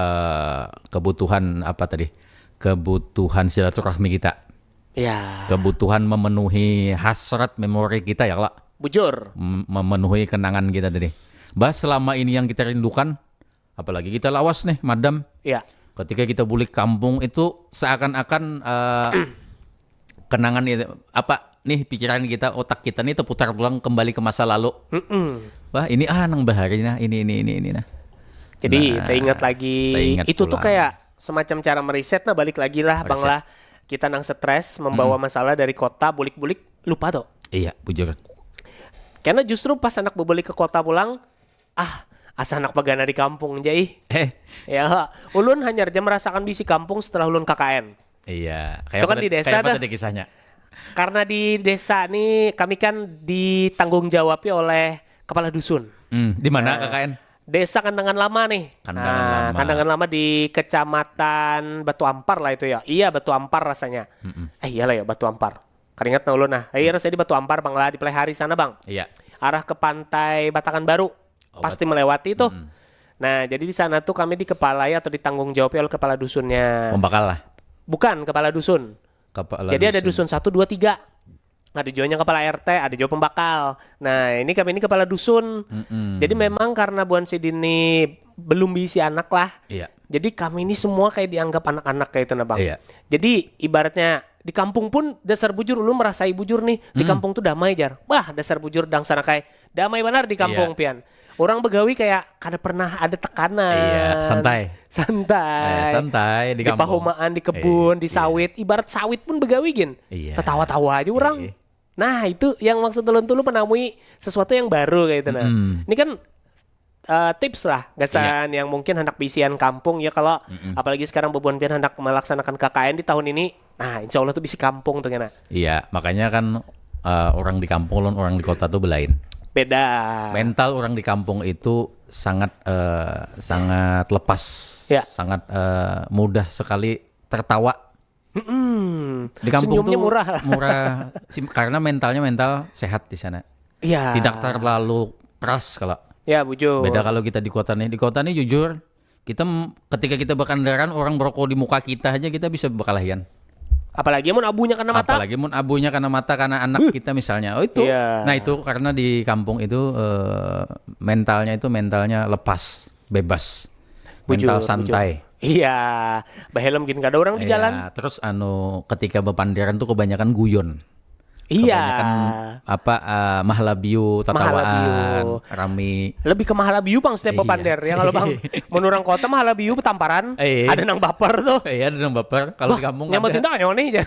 apa tadi? Kebutuhan silaturahmi kita. Ya. Kebutuhan memenuhi hasrat memori kita ya lah. Bujur. Memenuhi kenangan kita tadi. Bahas selama ini yang kita rindukan, apalagi kita lawas nih, madam. Iya. Ketika kita bulik kampung itu seakan-akan kenangan itu apa nih pikiran kita, otak kita nih terputar pulang kembali ke masa lalu. Wah ini nang Bahari nah ini nah. Jadi teringat lagi. Teringat Itu tuh pulang. kayak semacam cara meriset nah balik lagi lah Bang lah. Kita nang stres membawa masalah dari kota bulik-bulik lupa tuh. Iya, bujur. Karena justru pas anak berbalik ke kota pulang, asa anak pagana di kampung jai. Ya, ulun hanya aja merasakan bisi kampung setelah ulun KKN. Iya, Itu kan di desa kayak apa dah. tadi kisahnya? Karena di desa nih kami kan ditanggung jawabi oleh kepala dusun. Di mana KKN? Desa Kandangan Lama nih. Lama. Kandangan Lama di Kecamatan Batu Ampar lah itu ya. Iya Batu Ampar rasanya. Iyalah ya Batu Ampar. Keringat nah ulun nah. Rasanya di Batu Ampar Bang lah di Pelihari sana Bang. Iya. Arah ke pantai Batangan Baru. Pasti melewati itu. Nah, jadi di sana tuh kami dikepalai atau ditanggung jawab oleh kepala dusunnya. Pembakal lah. Bukan kepala dusun. Jadi ada dusun 1, 2, 3. Ada juga kepala RT, ada juga pembakal. Nah, ini kami ini kepala dusun. Jadi memang karena Buan Sidin ini belum bisi anak lah. Iya. Jadi kami ini semua kayak dianggap anak-anak kayak itu nah Bang. Iya. Jadi ibaratnya di kampung pun dasar bujur lu merasai bujur nih di kampung tuh damai jar. Wah dasar bujur dang sana kayak damai benar di kampung pian. Orang Begawi kayak kada pernah ada tekanan. Iya, santai di kampung. Di pahumaan, di kebun, di sawit. Ibarat sawit pun Begawi gin. Ketawa-tawa aja orang. Nah itu yang maksud Tulun menamui sesuatu yang baru kayak itu. Nah ini kan tips lah gasan yang mungkin hendak bisian kampung ya kalau apalagi sekarang bebuan pian hendak melaksanakan KKN di tahun ini. Nah insya Allah tuh bisi kampung tuh kena. Iya makanya kan orang di kampung dan orang di kota tuh belain. Beda. Mental orang di kampung itu sangat lepas, sangat mudah sekali tertawa. Di kampung senyumnya tuh murah karena mental sehat di sana. Iya. Tidak terlalu keras kalau. Ya bujur. Beda kalau kita di kota nih. Di kota nih jujur, ketika kita berkendaraan orang merokok di muka kita aja kita bisa berkelahian. Apalagi mun abunya karena mata. Karena anak kita misalnya. Oh itu. Yeah. Nah itu karena di kampung itu mentalnya lepas, bebas. Mental santai. Iya. Bahelem gini gak ada orang di jalan. Terus ketika bepanderan tuh kebanyakan guyon. Kebanyakan Mahlabiu, tatawaan, rami. Lebih ke Mahlabiu bang setiap bepander ya kalau bang menurang kota Mahlabiu tamparan. Ada nang baper tuh. Iya ada nang baper. Kalau di kampung nyamatin tak nih.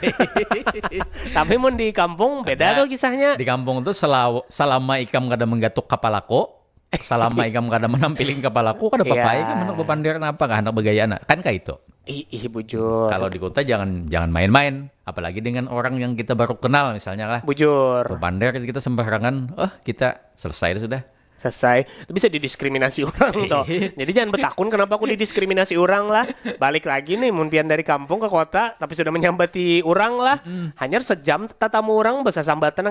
Tapi mun di kampung beda tuh kisahnya. Di kampung tuh selama ikam kada menggatuk kapalako, selama ikam kada menampilin kapalaku kada papai kan hendak bepanderan apa kan hendak begayaan kan kayak itu. Ih bujur. Kalau di kota jangan main-main, apalagi dengan orang yang kita baru kenal misalnya lah. Bujur. Bepander kita sembarangan, kita selesai sudah. Selesai. Bisa didiskriminasi orang toh. Jadi jangan betakun kenapa aku didiskriminasi orang lah. Balik lagi nih mun pian dari kampung ke kota tapi sudah menyambati orang lah. Hanya sejam tatamu orang bahasa sambatan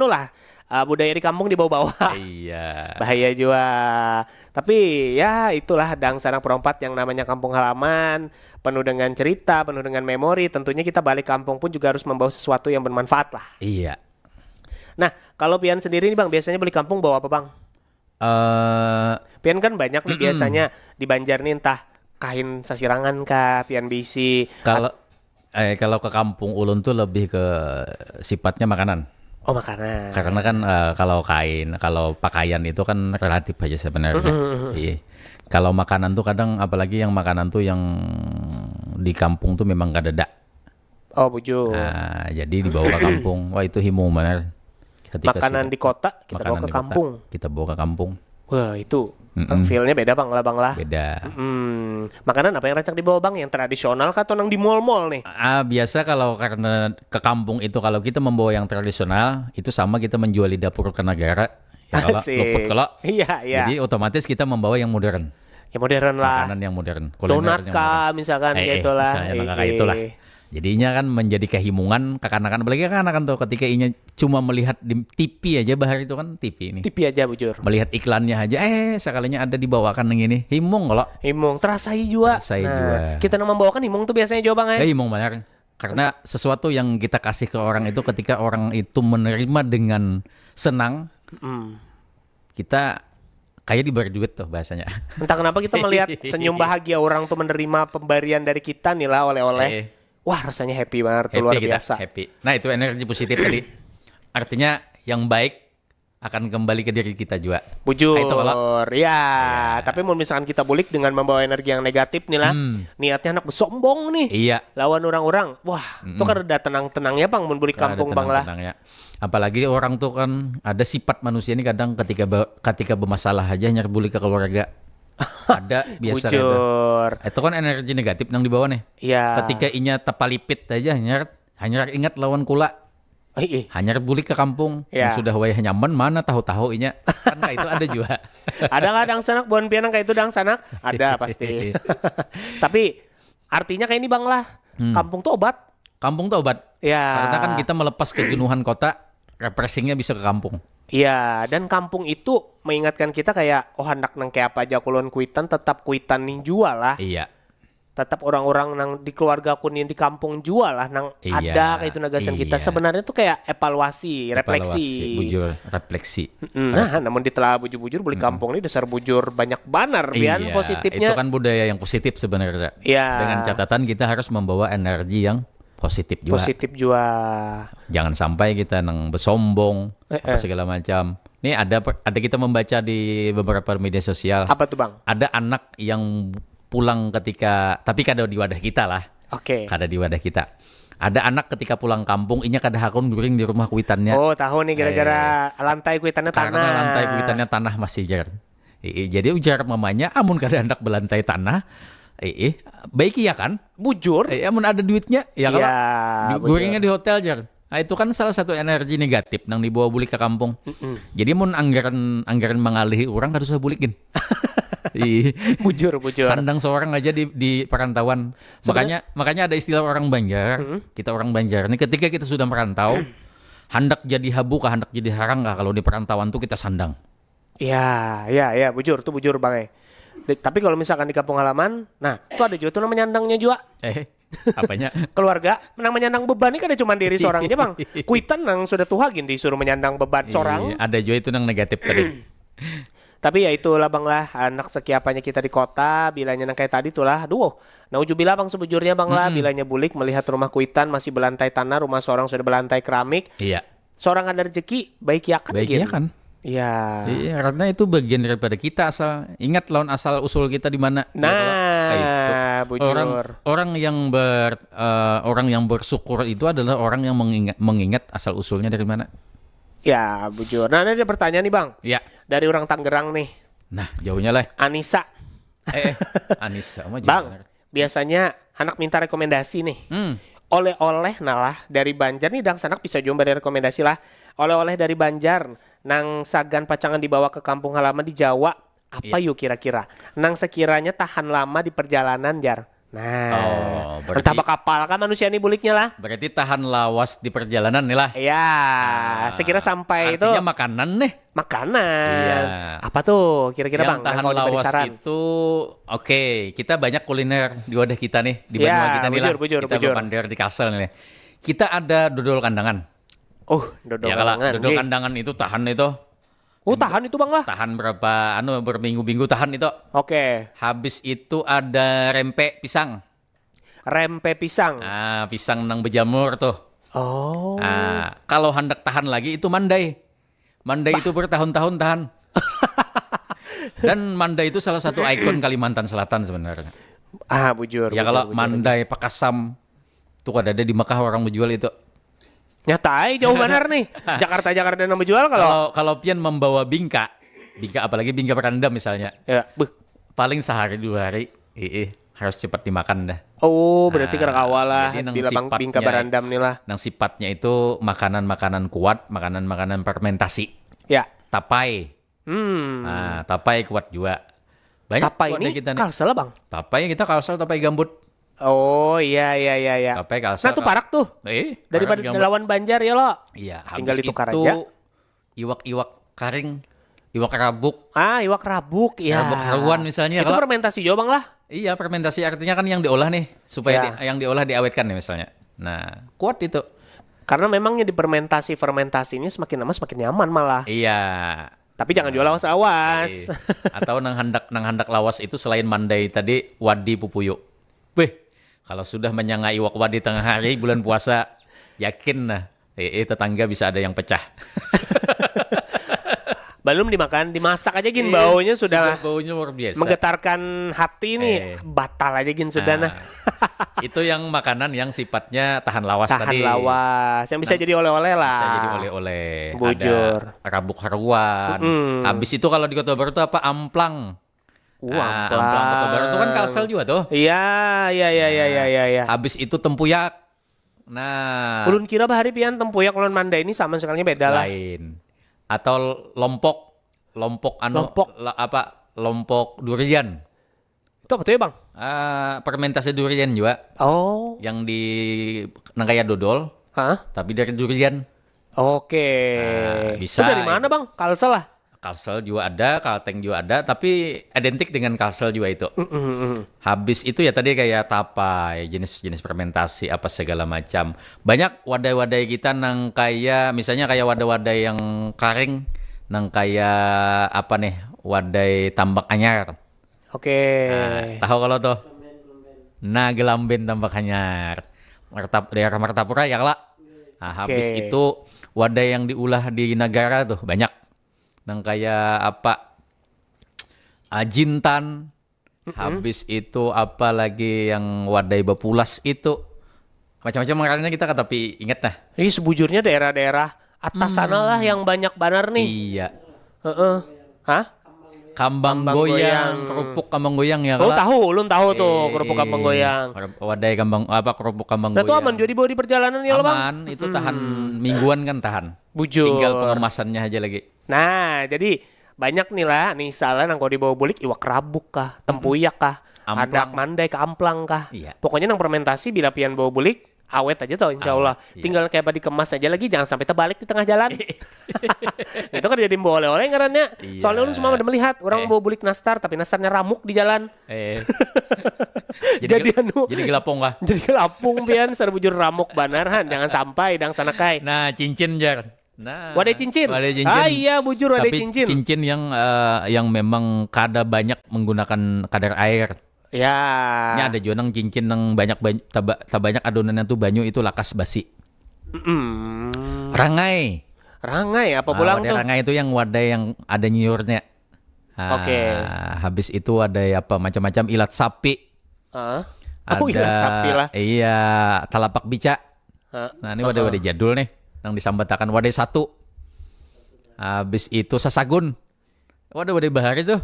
lah. Budaya di kampung dibawa-bawa. Iya. Bahaya juga. Tapi ya itulah dang sanak perompat yang namanya kampung halaman. Penuh dengan cerita, penuh dengan memori. Tentunya kita balik kampung pun juga harus membawa sesuatu yang bermanfaat lah. Iya. Nah kalau pian sendiri nih bang, biasanya balik kampung bawa apa bang? Pian kan banyak nih biasanya di Banjar nih entah kain sasirangan kah, pian bisi. Kalau ke kampung ulun tuh lebih ke sifatnya makanan. Oh makanan. Karena kan kalau pakaian itu kan relatif aja sebenarnya. Iya. Kalau makanan tuh kadang apalagi yang makanan tuh yang di kampung tuh memang gak ada. Oh bujur. Nah, jadi dibawa ke kampung. Wah itu himu benar. Makanan di kota kita bawa ke kampung. Kita bawa ke kampung. Wah itu feel-nya beda bang lah. Beda. Makanan apa yang rancak dibawa bang? Yang tradisional kah atau yang di mall-mall nih? Biasa kalau karena ke kampung itu kalau kita membawa yang tradisional itu sama kita menjual di dapur ke negara. Ya kalau luput kalau. Iya. Jadi otomatis kita membawa yang modern. Yang modern lah. Makanan yang modern. Donat kah misalkan gitu lah. Misalnya kayak itulah. Jadinya kan menjadi kehimungan kekanakan apalagi kekanakan tuh ketika inya cuma melihat di TV aja bahar itu kan TV ini. TV aja bujur. Melihat iklannya aja sekalinya ada dibawakan yang ini. Himung kalau. Himung terasai juga. Kita yang membawakan himung tuh biasanya jawab bang himung benar. Karena sesuatu yang kita kasih ke orang itu ketika orang itu menerima dengan senang. Kita kayak diberi duit tuh bahasanya. Entah kenapa kita melihat senyum bahagia orang tuh menerima pemberian dari kita nih lah oleh-oleh. Wah rasanya happy banget, luar biasa. Happy. Nah itu energi positif tadi. Artinya yang baik akan kembali ke diri kita juga. Bujur, ya. Tapi mau misalkan kita bulik dengan membawa energi yang negatif nih lah. Niatnya anak bersombong nih. Iya. Lawan orang-orang. Wah, itu kan ada tenang-tenangnya bang, mau bulik kampung bang lah. Apalagi orang tuh kan ada sifat manusia ini kadang ketika bermasalah aja nyerbulik ke keluarga. Ada biasa itu kan energi negatif yang dibawa nih. Iya. Ketika inya tapalipit aja hanya ingat lawan kula. Hanya bulik ke kampung. Yang sudah wayah nyaman mana tahu-tahu inya. Kan itu ada juga. Ada nggak dang sanak buan pianang kayak itu dang sanak? Ada pasti. Tapi artinya kayak ini bang lah. Kampung tuh obat. Kampung tuh obat. Ya. Karena kan kita melepas kejenuhan kota, refreshingnya bisa ke kampung. Iya, dan kampung itu mengingatkan kita kayak hendak nang kayak apa aja kulon kuitan tetap kuitan nih jual lah. Iya. Tetap orang-orang nang di keluarga kunin di kampung jual lah nang ada kayak itu nagasan kita. Sebenarnya tuh kayak refleksi. Bujur, refleksi. Nah, namun ditelah bujur-bujur beli kampung nih dasar bujur banyak banar biar positifnya. Itu kan budaya yang positif sebenarnya. Iya. Dengan catatan kita harus membawa energi yang positif juga. Positif juga. Jangan sampai kita nang bersombong apa segala macam. Nih ada kita membaca di beberapa media sosial. Apa tuh Bang? Ada anak yang pulang tapi kada di wadah kita lah. Oke. Kada di wadah kita. Ada anak ketika pulang kampung, inya kada hakun guring di rumah kuitannya. Oh, tahu nih gara-gara lantai kuitannya tanah. Karena lantai kuitannya tanah masih jar. Jadi ujar mamanya, amun kada hendak belantai tanah, baik iya kan? Bujur. Amun ada duitnya, ya kalau guringnya di hotel jar. Nah, itu kan salah satu energi negatif nang dibawa bulik ke kampung. Jadi mun anggaran mengalihi orang kada usah bulikin. Bujur. Sandang seorang aja di perantauan. Makanya ada istilah orang Banjar. Kita orang Banjar nih ketika kita sudah merantau, hendak jadi habu kah hendak jadi harang kah kalau di perantauan tuh kita sandang. Ya, bujur Bang. Tapi kalau misalkan di kampung halaman, nah itu ada juga tuh namanya nyandangnya juga. Apanya? Keluarga menang menyandang beban ini kan cuma diri seorang aja Bang. Kuitan nang sudah tuhagin disuruh menyandang beban seorang. Ada juga itu nang negatif tadi. Tapi ya itulah Bang lah, anak sekiapanya kita di kota, bilanya nang kayak tadi tuh lah. Aduh, naujubillah Bang sebujurnya Bang lah, bilanya bulik melihat rumah kuitan masih belantai tanah, rumah seorang sudah belantai keramik. Iya. Seorang ada rezeki, baik ya kan? Baik ya kan? Iya. Iya, karena itu bagian daripada kita asal. Ingat lawan asal usul kita di mana? Nah, bujur. Orang yang bersyukur itu adalah orang yang mengingat asal usulnya dari mana. Ya, bujur. Nah, ada pertanyaan nih Bang. Ya. Dari orang Tangerang nih. Nah, jauhnya lah. Anissa. Anissa. Bang, biasanya anak minta rekomendasi nih. Oleh-oleh nalah dari Banjar nih dang sanak bisa jumpa dari rekomendasi lah. Oleh-oleh dari Banjar nang sagan pacangan dibawa ke kampung halaman di Jawa. Apa yuk kira-kira? Nang sekiranya tahan lama di perjalanan jar. Nah, entah kapal kan manusia ini buliknya lah. Berarti tahan lawas di perjalanan nih lah. Iya, sekira sampai itu. Artinya makanan nih. Makanan. Iya. Apa tuh kira-kira yang Bang? Tahan lawas itu, kita banyak kuliner di wadah kita nih di benua kita nih lah. Kita berpandar di Kalsel nih. Kita ada dodol kandangan. Dodol kandangan. Dodol kandangan itu tahan itu. Tahan itu Bang lah. Tahan berapa berminggu-minggu tahan itu. Oke. Habis itu ada rempe pisang. Rempe pisang. Nah, pisang nang berjamur tuh. Oh. Nah, kalau hendak tahan lagi itu mandai. Mandai itu bertahun-tahun tahan. Dan mandai itu salah satu ikon Kalimantan Selatan sebenarnya. Bujur. Ya kalau mandai Pakasam tuh ada di Mekah orang menjual itu. Nyatai jauh benar nih. Jakarta nama jual kalau pian membawa bingka apalagi bingka berandam misalnya. Ya, paling sehari 2 hari harus cepat dimakan dah. Oh, berarti kerakawal lah bila bingka berandam nih lah. Nang sifatnya itu makanan-makanan kuat, makanan-makanan fermentasi. Ya. Tapai. Nah, tapai kuat juga. Banyak tapai ini kita Kalsel Bang. Tapai kita Kalsel, tapai gambut. Oh iya. Tapai Kalsel. Nah tuh parak tuh. Daripada lawan Banjar ya lo. Iya. Tinggal ditukar aja. Iwak karing, iwak rabuk. Iwak rabuk ya. Rabuk haruan misalnya. Itu fermentasi juga Bang lah. Iya, fermentasi artinya kan yang diolah nih supaya yang diolah diawetkan nih misalnya. Nah, kuat itu. Karena memangnya di fermentasinya semakin lama semakin nyaman malah. Iya. Tapi jangan jual awas-awas. Atau nang hendak lawas itu selain mandai tadi wadi pupuyuk. Kalau sudah menyangai iwak wadi tengah hari bulan puasa, yakin nah, tetangga bisa ada yang pecah. Belum dimakan, dimasak aja gin baunya sudah baunya luar biasa. Menggetarkan hati nih, batal aja gin sudah nah. Itu yang makanan yang sifatnya tahan lawas tadi. Tahan lawas, yang bisa jadi oleh-oleh lah. Bisa jadi oleh-oleh. Bujur. Ada rabuk haruan. Habis itu kalau di Kota Baru itu apa? Amplang. Amplang Kota Baru itu kan Kalsel juga tuh. Iya. Habis itu tempuyak. Nah. Ulun kira bahari pian tempuyak ulun mandai ini sama sekali beda lah. Lain. Atau lompok durian. Itu apa tuh ya Bang? Fermentasi durian juga. Oh. Yang di kayak dodol. Tapi dari durian. Oke. Bisa. Itu dari mana Bang? Kalsel lah. Kalsel juga ada, Kalteng juga ada, tapi identik dengan Kalsel juga itu. Habis itu ya tadi kayak tapai, jenis-jenis fermentasi apa segala macam. Banyak wadai-wadai kita nang kayak misalnya kayak wadai-wadai yang karing, nang kayak apa nih, wadai tambak anyar. Oke. Nah, tahu kalau tuh? Nah, gelamben tambak anyar. daerah Martapura ya lah. Nah, habis Oke. itu wadah yang diulah di negara tuh banyak. Yang kayak apa? Jintan. Habis itu apa lagi yang wadah Bapulas itu. Macam-macam ngarannya kita tapi ingat dah. Ini sebujurnya daerah-daerah atas sana lah yang banyak banar nih. Iya. Hah? Kambang goyang, kerupuk kambang goyang ya. Oh tahu, ulun tahu tuh kerupuk kambang goyang. Wadai kerupuk kambang Nah goyang. tuh aman jadi bawa di perjalanan ya lo bang? Aman, itu tahan mingguan kan tahan. Bujur. Tinggal pengemasannya aja lagi. Nah jadi banyak nih lah, nih salah nang kalau dibawa bulik iwak rabuk kah, tempuyak kah, adak mandai ke amplang kah. Iya. Pokoknya nang fermentasi bila pian bawa bulik awet aja tuh insya Allah. Iya. Tinggal kayak dikemas aja lagi, jangan sampai terbalik di tengah jalan. Itu kan jadi bawa oleh-oleh ngarannya. Iya. Soalnya ulun semua udah melihat orang bawa bulik nastar tapi nastarnya ramuk di jalan. Jadi gelapung kah? Jadi gelapung pian serbujur ramuk banaran, jangan sampai dang sana kai. Nah cincin jar. Nah, wadah cincin. Ah iya bujur wadah tapi cincin. Cincin yang memang kada banyak menggunakan kadar air. Ya. Ini ada juga nang cincin yang banyak banyak adonannya tuh banyu itu lakas basi. Rangai. Rangai apa pulang tuh? Rangai itu yang wadah yang ada nyurnya. Oke. Habis itu ada apa macam-macam ilat sapi. Oh ilat sapi lah. Iya, talapak bica. Nah ini wadah-wadah jadul nih, yang disambatakan wadah satu. Habis itu sasagun. Wadah-wadah bahari tuh.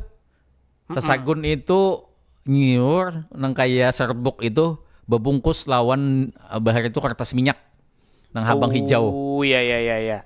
Sasagun itu nyur, nang kayak serbuk itu bebungkus lawan bahari itu kertas minyak, nang habang hijau. Oh iya.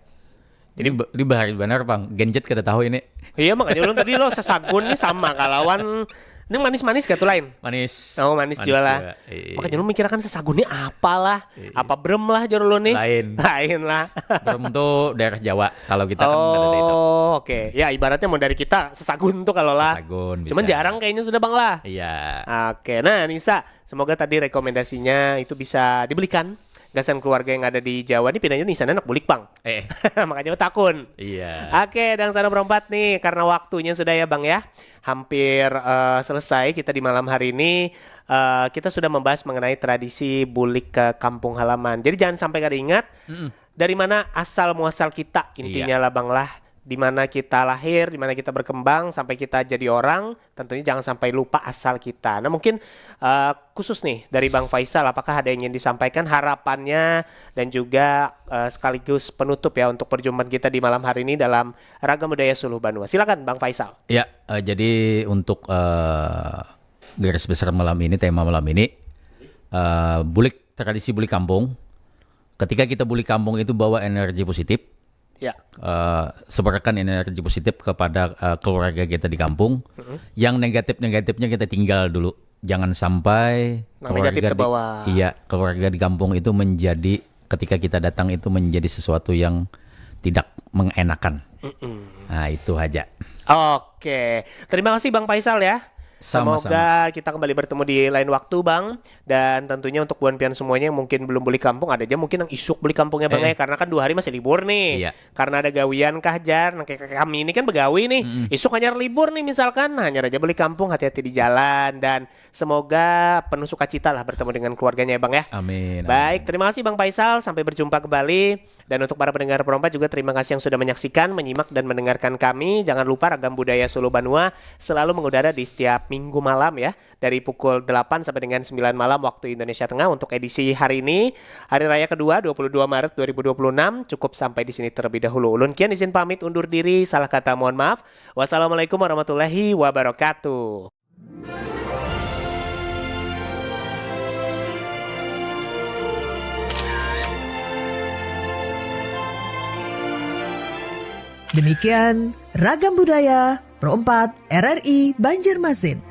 Jadi di bahari benar bang, genjet kada tahu ini. Iya makanya ulun tadi lo sasagun nih sama kalawan. Ini manis-manis gak tuh lain? Manis. Oh manis juga lah. Makanya lu mikirkan sesagunnya apalah. Apa brem lah jor lu nih? Lain lah. Brem tuh daerah Jawa. Kalau kita kan ada itu. Oh oke. Ya ibaratnya mau dari kita sesagun tuh kalau lah. Sesagun bisa. Cuman jarang kayaknya sudah bang lah. Iya. Oke. Nah Nisa, semoga tadi rekomendasinya itu bisa dibelikan. Gasan keluarga yang ada di Jawa nih pindahnya Nisa anak bulik bang. Makanya takun. Iya. Oke, dan sana berempat nih karena waktunya sudah ya bang ya. Hampir selesai kita di malam hari ini. Kita sudah membahas mengenai tradisi bulik ke kampung halaman. Jadi jangan sampai kada ingat dari mana asal muasal kita intinya lah bang lah. Di mana kita lahir, di mana kita berkembang sampai kita jadi orang, tentunya jangan sampai lupa asal kita. Nah mungkin khusus nih dari Bang Faisal, apakah ada yang ingin disampaikan harapannya dan juga sekaligus penutup ya untuk perjumpaan kita di malam hari ini dalam Ragam Budaya Suluh Banua. Silakan Bang Faisal. Ya, jadi untuk garis besar malam ini, tema malam ini, tradisi bulik kampung. Ketika kita bulik kampung itu bawa energi positif. Ya. Sebarkan energi positif kepada keluarga kita di kampung. Yang negatifnya kita tinggal dulu. Jangan sampai keluarga di kampung itu menjadi ketika kita datang itu menjadi sesuatu yang tidak mengenakan. Nah itu aja. Oke, terima kasih Bang Faisal ya. Semoga kita kembali bertemu di lain waktu Bang. Dan tentunya untuk buan pian semuanya yang mungkin belum beli kampung, ada aja mungkin yang isuk beli kampungnya Bang ya. Karena kan 2 hari masih libur nih. Karena ada gawian kah jar. Nah, kayak kami ini kan begawi nih. Isuk hanya libur nih misalkan. Nah, hanya aja beli kampung, hati-hati di jalan. Dan semoga penuh sukacita lah bertemu dengan keluarganya ya Bang ya. Amin. Baik, terima kasih Bang Faisal. Sampai berjumpa kembali. Dan untuk para pendengar perompak juga terima kasih yang sudah menyaksikan, menyimak dan mendengarkan kami. Jangan lupa Ragam Budaya Suluh Banua selalu mengudara di setiap minggu malam ya. Dari pukul 8 sampai dengan 9 malam waktu Indonesia Tengah. Untuk edisi hari ini, hari raya kedua 22 Maret 2026. Cukup sampai di sini terlebih dahulu. Ulun kian izin pamit undur diri. Salah kata mohon maaf. Wassalamualaikum warahmatullahi wabarakatuh. Demikian Ragam Budaya Pro 4 RRI Banjarmasin.